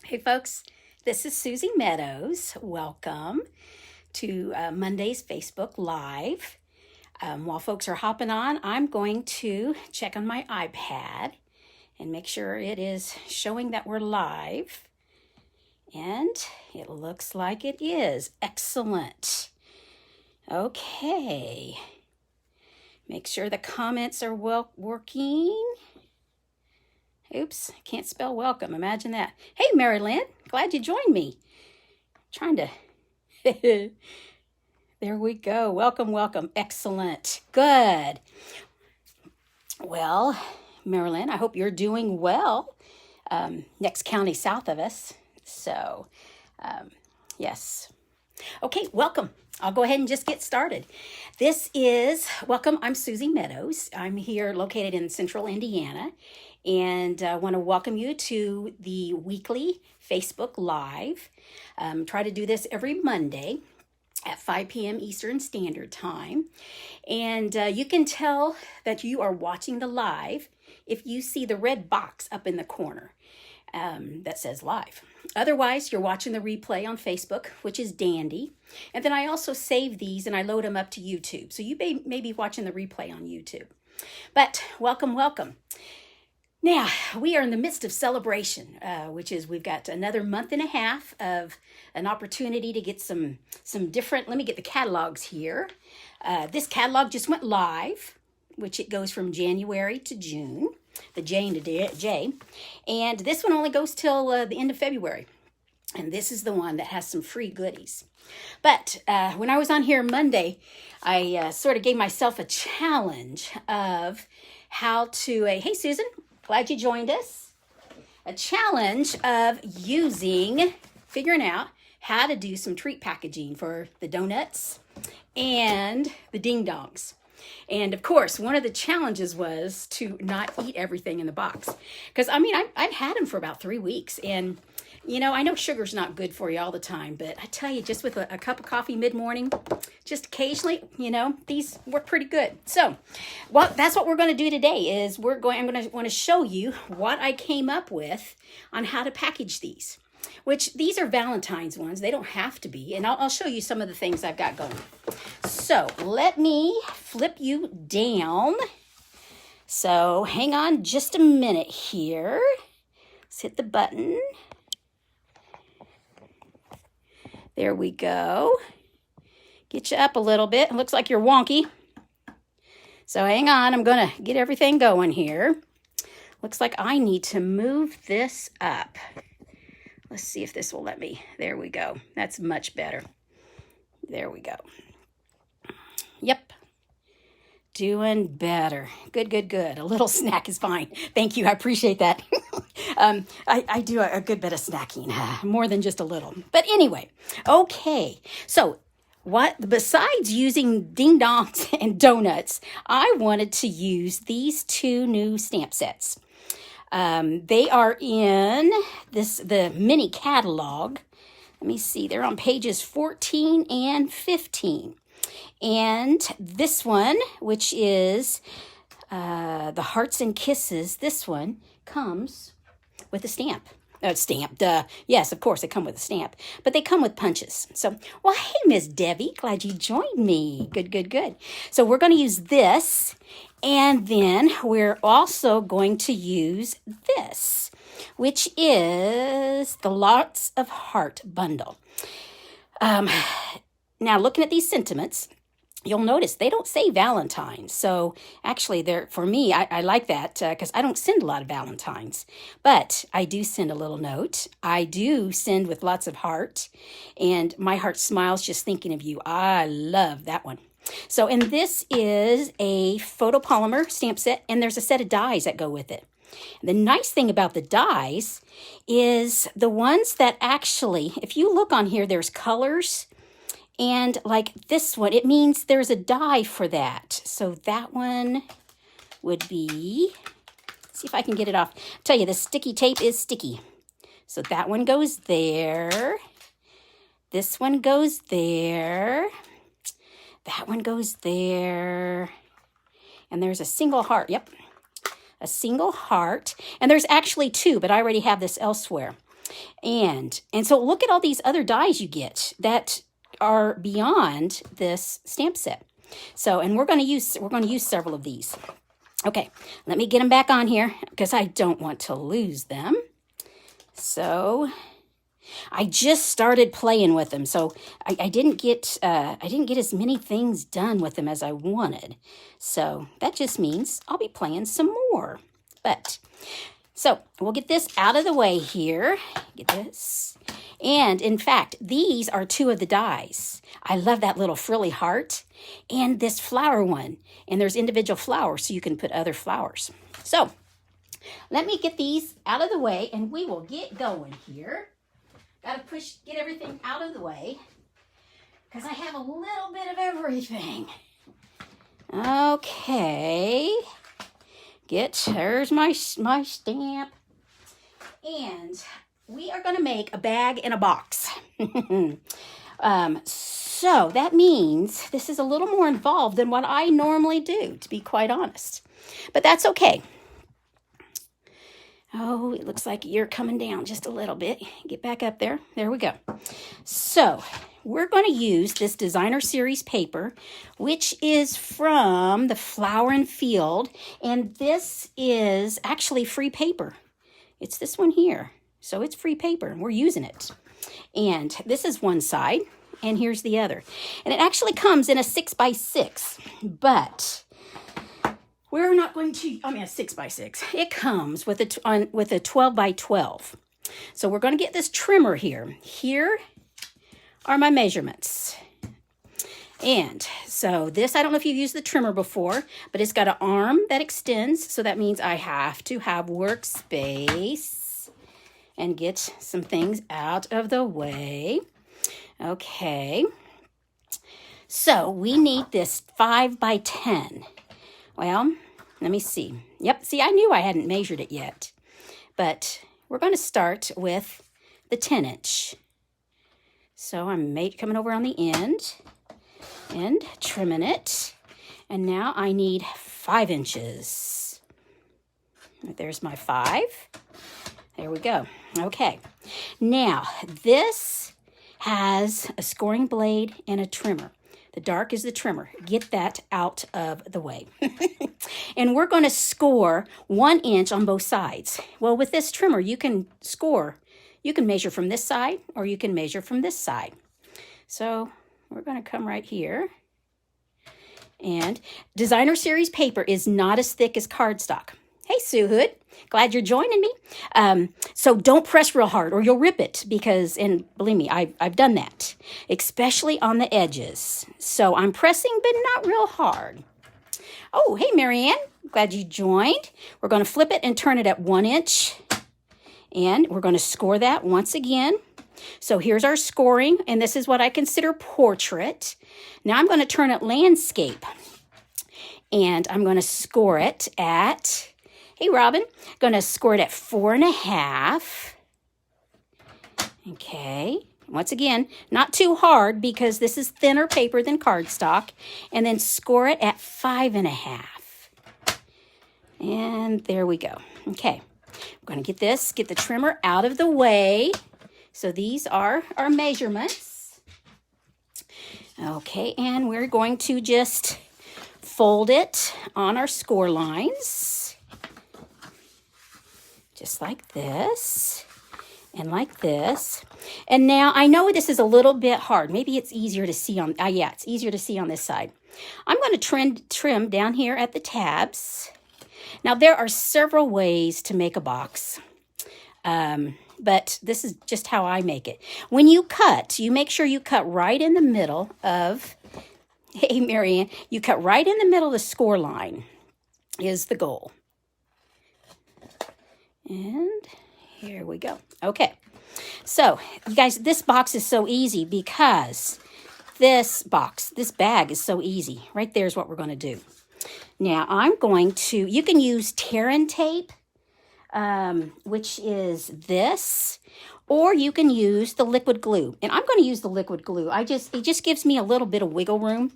Hey folks, this is Susie Meadows. Welcome to Monday's Facebook Live. While folks are hopping on, I'm going to check on my iPad and make sure it is showing that we're live. And it looks like it is. Excellent. Okay. Make sure the comments are working. Oops, can't spell welcome. Imagine that. Hey, Mary Lynn, glad you joined me. Trying to... There we go. Welcome, welcome. Excellent. Good. Well, Marilyn, I hope you're doing well. Next county south of us. So, yes. Okay, welcome. I'll go ahead and just get started. Welcome, I'm Susie Meadows. I'm here located in central Indiana, and I want to welcome you to the weekly Facebook Live. Try to do this every Monday at 5 p.m. Eastern Standard Time. And you can tell that you are watching the live if you see the red box up in the corner that says live. Otherwise, you're watching the replay on Facebook, which is dandy. And then I also save these and I load them up to YouTube. So you may be watching the replay on YouTube. But welcome, welcome. Now, we are in the midst of celebration, which is we've got another month and a half of an opportunity to get some different, let me get the catalogs here. This catalog just went live, which it goes from January to June, the J into J. And this one only goes till the end of February. And this is the one that has some free goodies. But when I was on here Monday, I sort of gave myself a challenge of how to, hey Susan, glad you joined us. A challenge of figuring out how to do some treat packaging for the donuts and the ding dongs. And of course, one of the challenges was to not eat everything in the box. Because I mean, I've had them for about 3 weeks. And, you know, I know sugar's not good for you all the time. But I tell you, just with a cup of coffee mid-morning, just occasionally, you know, these work pretty good. So, well, that's what we're going to do today is I'm going to want to show you what I came up with on how to package these. Which these are Valentine's ones. They don't have to be. And I'll show you some of the things I've got going. So let me flip you down. So hang on just a minute here. Let's hit the button. There we go. Get you up a little bit. It looks like you're wonky. So hang on. I'm going to get everything going here. Looks like I need to move this up. Let's see if this will let me. There we go. That's much better. There we go. Yep. Doing better. Good, good, good. A little snack is fine. Thank you. I appreciate that. I do a good bit of snacking, more than just a little. But anyway, okay. So besides using ding dongs and donuts, I wanted to use these two new stamp sets. They are in the mini catalog. Let me see, they're on pages 14 and 15. And this one, which is the Hearts and Kisses, this one comes with a stamp. Yes, of course, they come with a stamp. But they come with punches. So, well, hey, Miss Debbie, glad you joined me. Good, good, good. So we're going to use this. And then we're also going to use this, which is the Lots of Heart bundle. Now, looking at these sentiments, you'll notice they don't say Valentine's. So actually, for me, I like that because I don't send a lot of Valentines. But I do send a little note. I do send with lots of heart. And my heart smiles just thinking of you. I love that one. So, and this is a photopolymer stamp set, and there's a set of dies that go with it. The nice thing about the dies is the ones that actually, if you look on here, there's colors, and like this one, it means there's a die for that. So that one would be, let's see if I can get it off. I'll tell you, the sticky tape is sticky. So that one goes there. This one goes there. That one goes there. And there's a single heart. Yep. A single heart. And there's actually two, but I already have this elsewhere. And so look at all these other dies you get that are beyond this stamp set. So, and we're going to use several of these. Okay, let me get them back on here because I don't want to lose them. So I just started playing with them, so I didn't get as many things done with them as I wanted. So that just means I'll be playing some more. But so we'll get this out of the way here. Get this. And in fact, these are two of the dies. I love that little frilly heart and this flower one. And there's individual flowers, so you can put other flowers. So let me get these out of the way and we will get going here. Got to get everything out of the way because I have a little bit of everything. Okay. There's my stamp. And we are going to make a bag in a box. So that means this is a little more involved than what I normally do, to be quite honest. But that's okay. Oh, it looks like you're coming down just a little bit. Get back up there. There we go. So we're going to use this designer series paper, which is from the Flower and Field. And this is actually free paper. It's this one here. So it's free paper and we're using it. And this is one side and here's the other. And it actually comes in a 6x6, but we're not going to, a 6x6. It comes with a 12x12. So we're going to get this trimmer here. Here are my measurements. And so this, I don't know if you've used the trimmer before, but it's got an arm that extends. So that means I have to have workspace and get some things out of the way. Okay. So we need this 5x10. Well, let me see. Yep, see, I knew I hadn't measured it yet. But we're going to start with the 10-inch. So I'm coming over on the end and trimming it. And now I need 5 inches. There's my 5. There we go. Okay. Now, this has a scoring blade and a trimmer. The dark is the trimmer. Get that out of the way. And we're going to score 1 inch on both sides. Well, with this trimmer, you can score. You can measure from this side or you can measure from this side. So we're going to come right here. And designer series paper is not as thick as cardstock. Hey, Sue Hood. Glad you're joining me. So don't press real hard or you'll rip it because, and believe me, I've done that, especially on the edges. So I'm pressing, but not real hard. Oh, hey, Marianne. Glad you joined. We're going to flip it and turn it at 1 inch. And we're going to score that once again. So here's our scoring, and this is what I consider portrait. Now I'm going to turn it landscape. And I'm going to score it at... Hey, Robin, going to score it at 4.5. Okay. Once again, not too hard because this is thinner paper than cardstock. And then score it at 5.5. And there we go. Okay. I'm going to get the trimmer out of the way. So these are our measurements. Okay. And we're going to just fold it on our score lines. Just like this and like this. And now I know this is a little bit hard. Maybe it's easier to see on, yeah, it's easier to see on this side. I'm going to trim down here at the tabs. Now there are several ways to make a box. But this is just how I make it. When you cut, you make sure you cut right in the middle of, hey, Marianne, you cut right in the middle of the score line is the goal. And here we go. Okay. So, you guys, this box is so easy because this bag is so easy. Right there is what we're going to do. Now, I'm going to, you can use tear and tape, which is this, or you can use the liquid glue. And I'm going to use the liquid glue. It just gives me a little bit of wiggle room.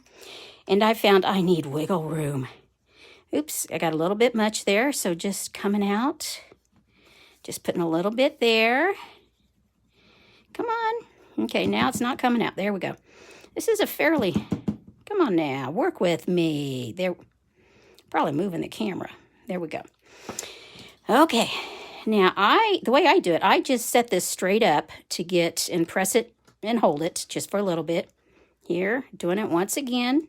And I found I need wiggle room. Oops, I got a little bit much there. So just coming out. Just putting a little bit there. Come on. Okay, now it's not coming out. There we go. This is a fairly, come on now, work with me. There, probably moving the camera. There we go. Okay, now the way I do it, I just set this straight up to get and press it and hold it just for a little bit. Here, doing it once again.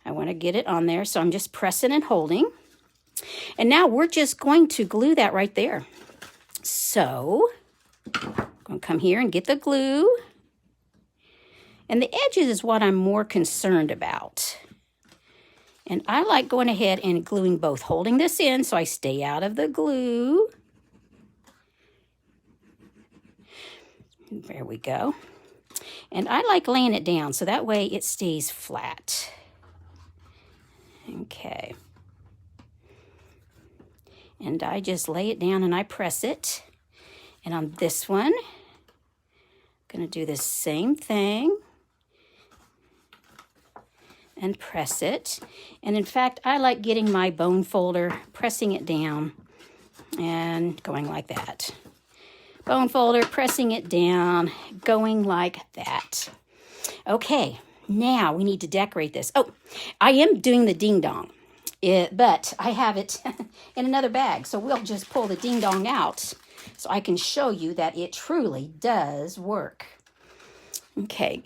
I want to get it on there, so I'm just pressing and holding. And now we're just going to glue that right there. So, I'm going to come here and get the glue. And the edges is what I'm more concerned about. And I like going ahead and gluing both, holding this in so I stay out of the glue. There we go. And I like laying it down so that way it stays flat. Okay. And I just lay it down and I press it. And on this one, I'm going to do the same thing. And press it. And in fact, I like getting my bone folder, pressing it down, and going like that. Bone folder, pressing it down, going like that. Okay, now we need to decorate this. Oh, I am doing the ding-dong, but I have it in another bag, so we'll just pull the ding-dong out so I can show you that it truly does work. Okay.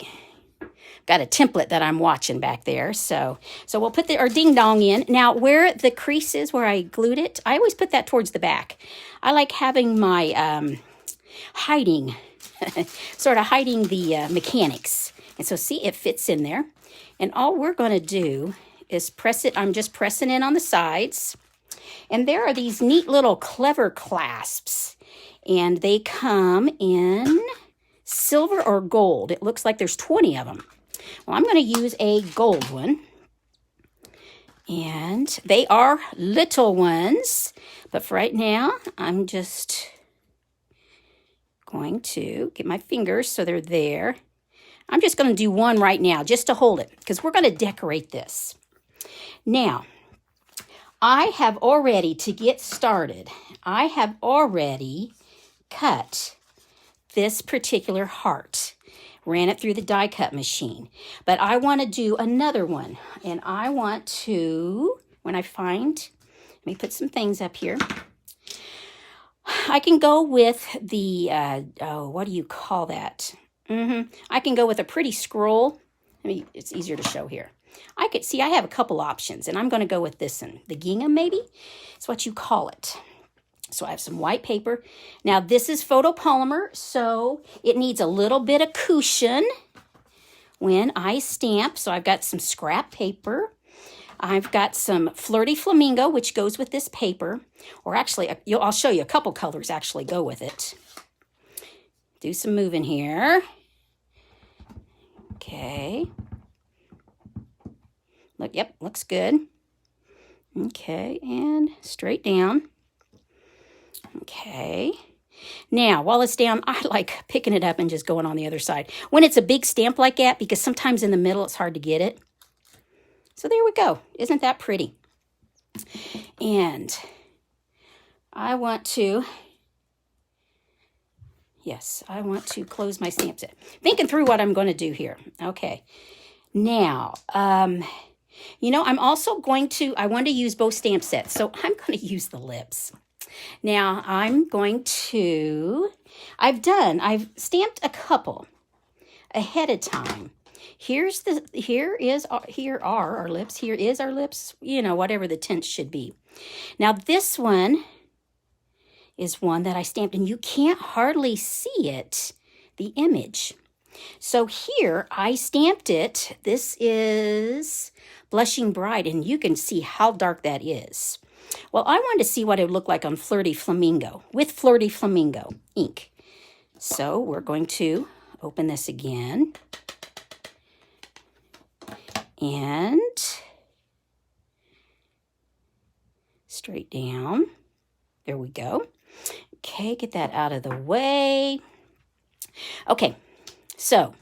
Got a template that I'm watching back there. So we'll put our ding-dong in. Now, where the crease is, where I glued it, I always put that towards the back. I like having my hiding, sort of hiding the mechanics. And so, see, it fits in there. And all we're going to do is press it. I'm just pressing in on the sides. And there are these neat little clever clasps. And they come in silver or gold. It looks like there's 20 of them. Well, I'm going to use a gold one. And they are little ones. But for right now, I'm just going to get my fingers so they're there. I'm just going to do one right now just to hold it because we're going to decorate this. Now, I have already, to get started, I have already cut this particular heart. Ran it through the die cut machine. But I want to do another one. And I want to, when I find, let me put some things up here. I can go with the, what do you call that? I can go with a pretty scroll. It's easier to show here. I could see I have a couple options. And I'm going to go with this one. The gingham, maybe? It's what you call it. So I have some white paper. Now this is photopolymer, so it needs a little bit of cushion when I stamp. So I've got some scrap paper. I've got some Flirty Flamingo, which goes with this paper. Or actually, I'll show you a couple colors actually go with it. Do some moving here. Okay. Look, yep, looks good. Okay, and straight down. Okay. Now, while it's down, I like picking it up and just going on the other side. When it's a big stamp like that, because sometimes in the middle it's hard to get it. So there we go. Isn't that pretty? And I want to, yes, I want to close my stamp set. Thinking through what I'm going to do here. Okay. Now, you know, I'm also going to, I want to use both stamp sets. So I'm going to use the lips. Now, I'm going to, I've stamped a couple ahead of time. Here are our lips. Here is our lips, you know, whatever the tint should be. Now, this one is one that I stamped, and you can't hardly see it, the image. So here, I stamped it. This is Blushing Bride, and you can see how dark that is. Well, I wanted to see what it would look like on Flirty Flamingo, with Flirty Flamingo ink. So we're going to open this again. And straight down. There we go. Okay, get that out of the way. Okay, so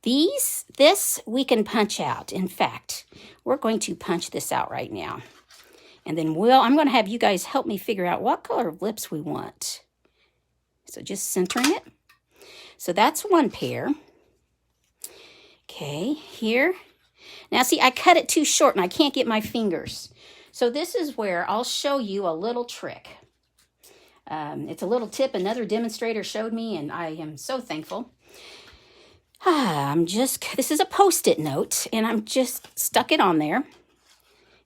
this we can punch out. In fact, we're going to punch this out right now. And then I'm going to have you guys help me figure out what color of lips we want. So just centering it. So that's one pair. Okay, here. Now see, I cut it too short and I can't get my fingers. So this is where I'll show you a little trick. It's a little tip another demonstrator showed me, and I am so thankful. This is a Post-it note, and I'm just stuck it on there.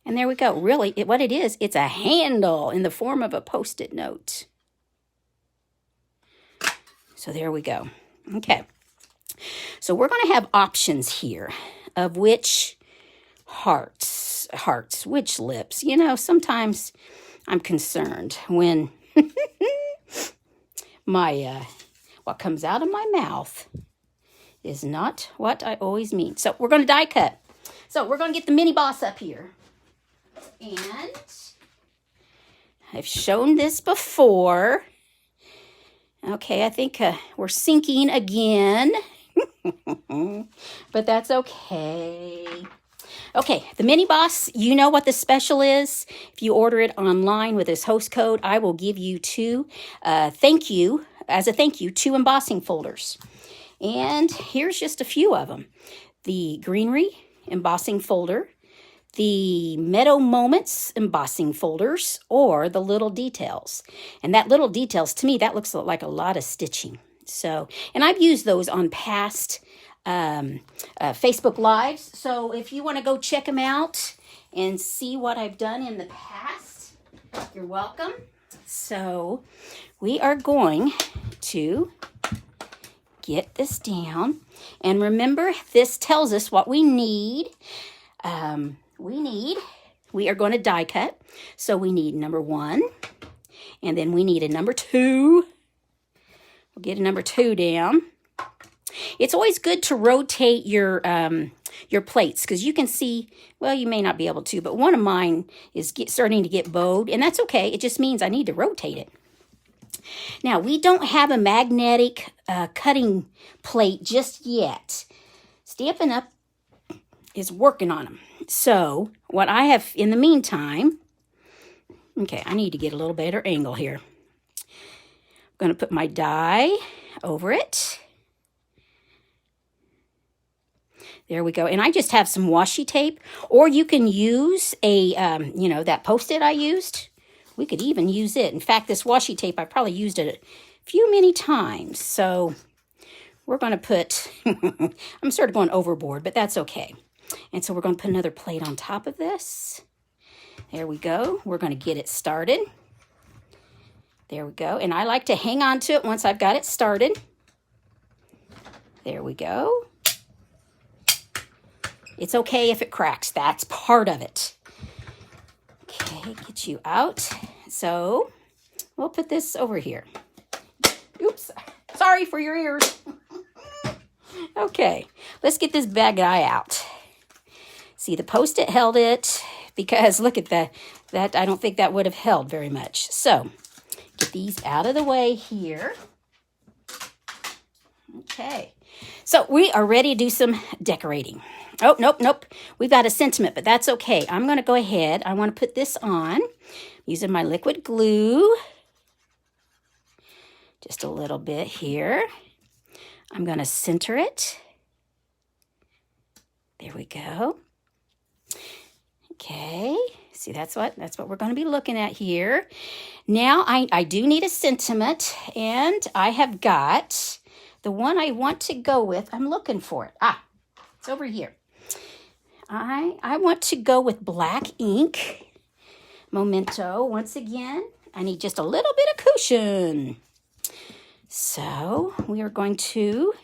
And there we go. Really, what it is, it's a handle in the form of a Post-it note. So there we go. Okay. So we're going to have options here of which hearts, which lips. You know, sometimes I'm concerned when what comes out of my mouth is not what I always mean. So we're going to die cut. So we're going to get the mini boss up here. And I've shown this before. Okay, I think we're syncing again. But that's okay. Okay, the mini boss, you know what the special is. If you order it online with this host code, I will give you two thank you embossing folders. And here's just a few of them. The greenery embossing folder, the Meadow Moments embossing folders, or the little details. And that little details, to me, that looks like a lot of stitching. So, and I've used those on past Facebook Lives. So if you want to go check them out and see what I've done in the past, you're welcome. So we are going to get this down. And remember, this tells us what we need. We are going to die cut. So we need number 1. And then we need a number 2. We'll get a number 2 down. It's always good to rotate your plates, because you can see, well, you may not be able to, but one of mine is starting to get bowed, and that's okay. It just means I need to rotate it. Now, we don't have a magnetic cutting plate just yet. Stampin' Up! Is working on them. So, what I have in the meantime, okay, I need to get a little better angle here. I'm going to put my die over it. There we go. And I just have some washi tape, or you can use a, that Post-it I used. We could even use it. In fact, this washi tape, I probably used it many times. So we're going to put, I'm sort of going overboard, but that's okay. And so we're going to put another plate on top of this. There we go. We're going to get it started. There we go. And I like to hang on to it once I've got it started. There we go. It's okay if it cracks. That's part of it. Okay, get you out. So we'll put this over here. Oops. Sorry for your ears. Okay, let's get this bad guy out. See, the Post-it held it because look at that. I don't think that would have held very much. So get these out of the way here. Okay, so we are ready to do some decorating. Oh, nope. We've got a sentiment, but that's okay. I'm going to go ahead. I want to put this on using my liquid glue. Just a little bit here. I'm going to center it. There we go. Okay. See, that's what we're going to be looking at here. Now, I do need a sentiment, and I have got the one I want to go with. I'm looking for it. It's over here. I want to go with black ink. Momento, once again. I need just a little bit of cushion. So we are going to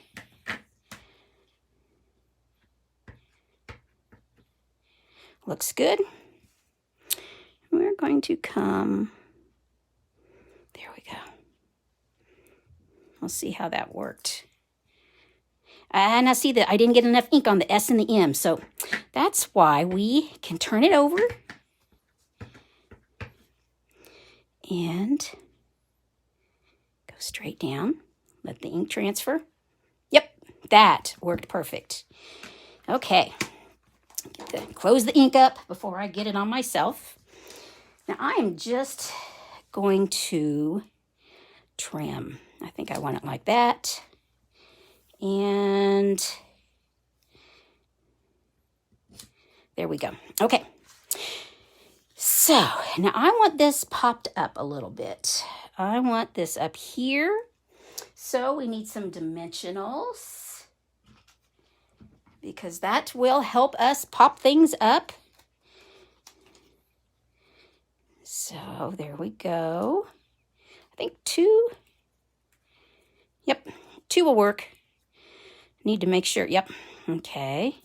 looks good. We're going to come. There we go. We'll see how that worked. And I see that I didn't get enough ink on the S and the M, so that's why we can turn it over and go straight down. Let the ink transfer. Yep, that worked perfect. Okay, close the ink up before I get it on myself. Now I am just going to trim. I think I want it like that. And there we go. Okay. So now I want this popped up a little bit. I want this up here. So we need some dimensionals because that will help us pop things up. So there we go. I think 2. Yep, 2 will work. Need to make sure. Yep. Okay.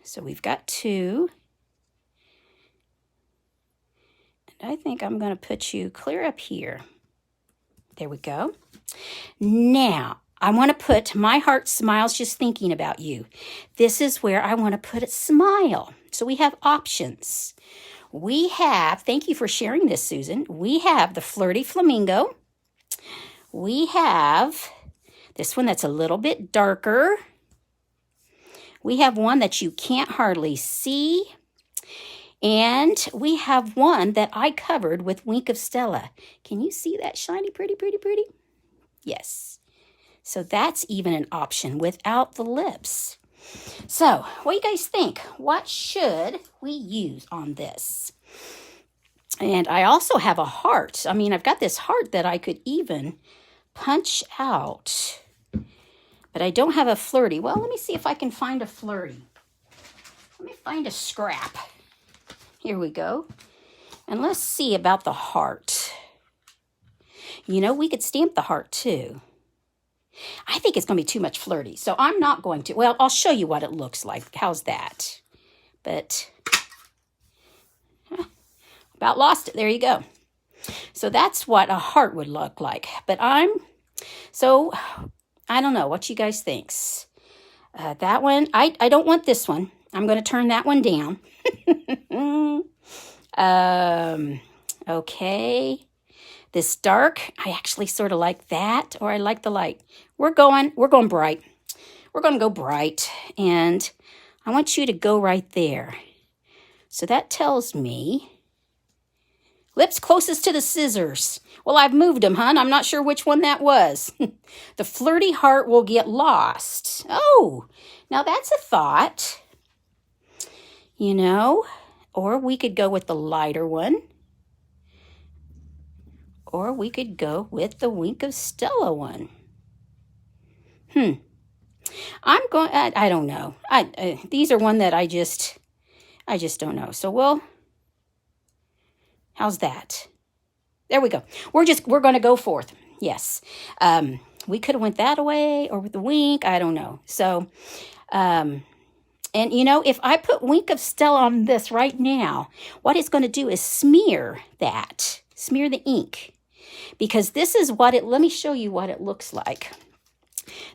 So we've got 2. And I think I'm going to put you clear up here. There we go. Now, I want to put my heart smiles just thinking about you. This is where I want to put a smile. So we have options. We have, thank you for sharing this, Susan. We have the Flirty Flamingo. We have this one that's a little bit darker. We have one that you can't hardly see. And we have one that I covered with Wink of Stella. Can you see that shiny, pretty, pretty, pretty? Yes. So that's even an option without the lips. So what do you guys think? What should we use on this? And I also have a heart. I mean, I've got this heart that I could even punch out. But I don't have a flirty. Well, let me see if I can find a flirty. Let me find a scrap. Here we go. And let's see about the heart. You know, we could stamp the heart too. I think it's going to be too much flirty. So I'm not going to. Well, I'll show you what it looks like. How's that? But about lost it. There you go. So that's what a heart would look like. But I don't know what you guys think. That one, I don't want this one. I'm going to turn that one down. Okay. This dark, I actually sort of like that, or I like the light. We're going bright. We're going to go bright, and I want you to go right there. So that tells me lips closest to the scissors. Well, I've moved them, hon. I'm not sure which one that was. The flirty heart will get lost. Oh, now that's a thought. You know, or we could go with the lighter one. Or we could go with the Wink of Stella one. I don't know. These are one that I just don't know. So how's that? There we go. We're going to go forth. Yes. We could have went that way or with the wink. I don't know. So, and you know, if I put Wink of Stella on this right now, what it's going to do is smear the ink. Because this is let me show you what it looks like.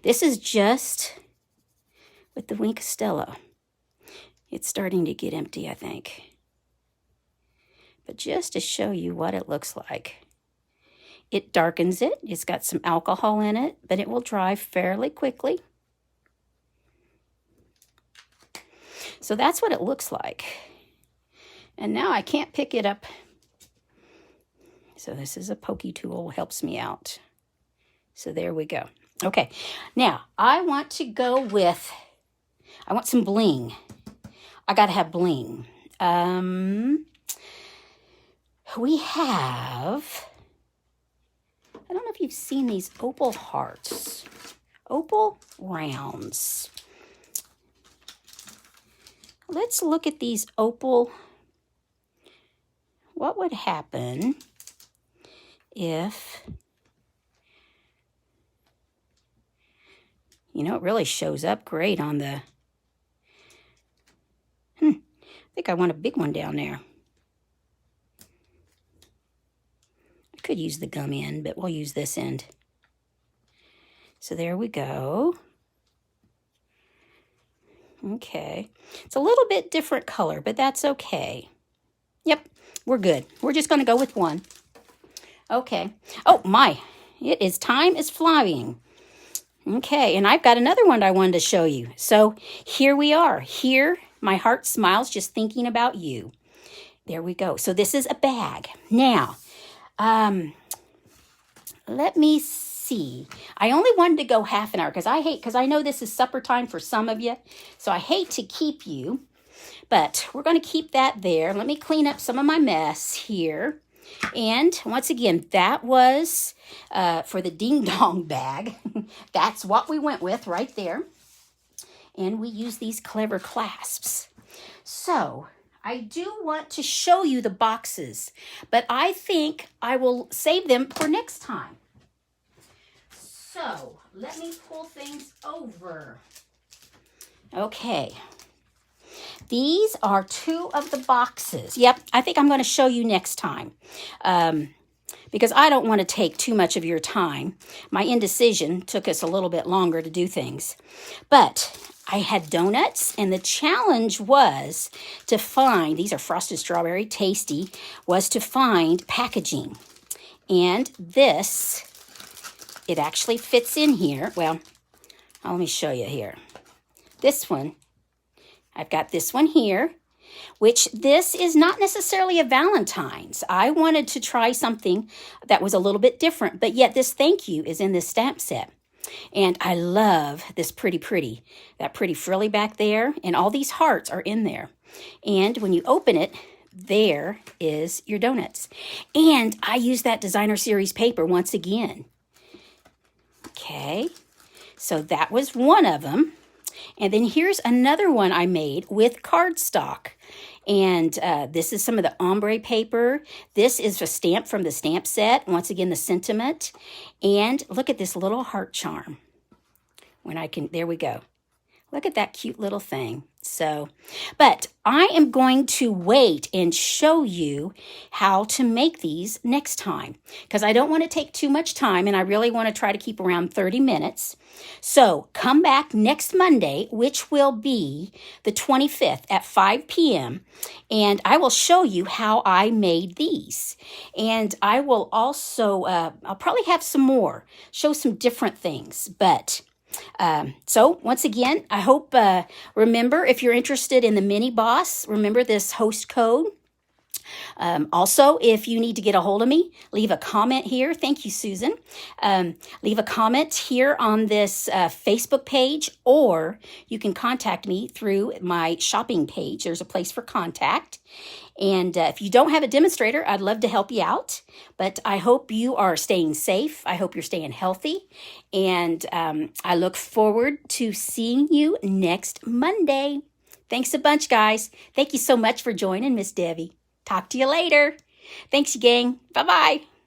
This is just with the Wink of Stella. It's starting to get empty, I think. But just to show you what it looks like. It darkens it. It's got some alcohol in it, but it will dry fairly quickly. So that's what it looks like. And now I can't pick it up. So this is a pokey tool, helps me out. So there we go. Okay, now I want some bling. I got to have bling. We have, I don't know if you've seen these opal hearts, opal rounds. Let's look at these opal. What would happen if, you know, it really shows up great on the, I think I want a big one down there. I could use the gum end, but we'll use this end. So there we go. Okay. It's a little bit different color, but that's okay. Yep, we're good. We're just going to go with one. Okay. Oh, my. Time is flying. Okay, and I've got another one I wanted to show you. So here we are. Here, my heart smiles just thinking about you. There we go. So this is a bag. Now, let me see. I only wanted to go half an hour because I know this is supper time for some of you. So I hate to keep you, but we're going to keep that there. Let me clean up some of my mess here. And once again, that was for the ding dong bag. That's what we went with right there. And we use these clever clasps. So I do want to show you the boxes, but I think I will save them for next time. So let me pull things over. Okay. These are 2 of the boxes. Yep, I think I'm going to show you next time because I don't want to take too much of your time. My indecision took us a little bit longer to do things. But I had donuts, and the challenge was to find, these are frosted strawberry, tasty, was to find packaging. And this, it actually fits in here. Well, let me show you here. This one, I've got this one here, which this is not necessarily a Valentine's. I wanted to try something that was a little bit different, but yet this thank you is in this stamp set. And I love this pretty, that pretty frilly back there, and all these hearts are in there. And when you open it, there is your donuts. And I use that designer series paper once again. Okay, so that was one of them. And then here's another one I made with cardstock. And this is some of the ombre paper. This is a stamp from the stamp set. Once again, the sentiment. And look at this little heart charm. There we go. Look at that cute little thing. So, but I am going to wait and show you how to make these next time because I don't want to take too much time and I really want to try to keep around 30 minutes. So come back next Monday, which will be the 25th at 5 p.m. and I will show you how I made these. And I will also, I'll probably have some more, show some different things, but so once again, I hope, remember, if you're interested in the mini boss, remember this host code. Also, if you need to get a hold of me, leave a comment here. Thank you, Susan. Leave a comment here on this Facebook page, or you can contact me through my shopping page. There's a place for contact. And if you don't have a demonstrator, I'd love to help you out. But I hope you are staying safe. I hope you're staying healthy. And I look forward to seeing you next Monday. Thanks a bunch, guys. Thank you so much for joining, Miss Debbie. Talk to you later. Thanks, gang. Bye-bye.